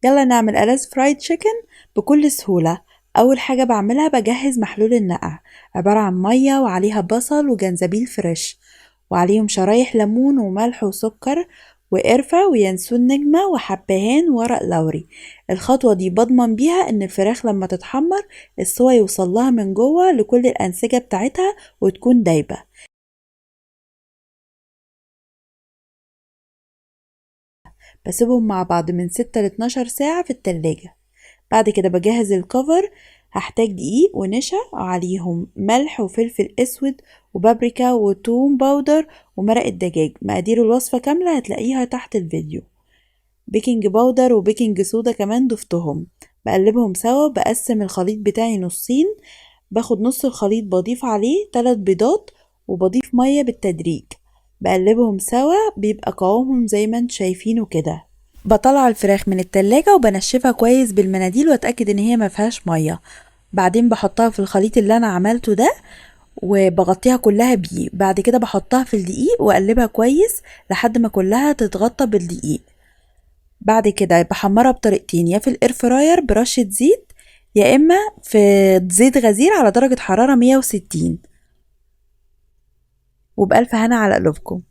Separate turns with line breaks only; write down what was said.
يلا نعمل ألذ فرايد تشيكن بكل سهولة. أول حاجة بعملها بجهز محلول النقع، عبارة عن مية وعليها بصل وجنزبيل فريش وعليهم شرايح ليمون وملح وسكر وقرفة وينسون نجمة وحبهان وورق لوري. الخطوة دي بضمن بيها ان الفراخ لما تتحمر السوا يوصلها من جوه لكل الأنسجة بتاعتها وتكون دايبة. بسيبهم مع بعض من 6 ل 12 ساعة في التلاجة. بعد كده بجهز الكفر، هحتاج دقيق ونشا عليهم ملح وفلفل اسود وبابريكا وتوم باودر ومرق الدجاج. مقادير الوصفة كاملة هتلاقيها تحت الفيديو. بيكنج باودر وبيكنج صودا كمان ضفتهم. بقلبهم سوا، بقسم الخليط بتاعي نصين، باخد نص الخليط بضيف عليه 3 بيضات وبضيف مية بالتدريج. بقلبهم سوا، بيبقى قوامهم زي ما انتوا شايفينه كده. بطلع الفراخ من التلاجة وبنشفها كويس بالمناديل واتأكد ان هي ما فيهاش مية. بعدين بحطها في الخليط اللي انا عملته ده وبغطيها كلها بيه. بعد كده بحطها في الدقيق واقلبها كويس لحد ما كلها تتغطى بالدقيق. بعد كده بحمرها بطريقتين، يا في الاير فراير برشة زيت، يا اما في زيت غزير على درجة حرارة 160. وبألف هنا على قلوبكم.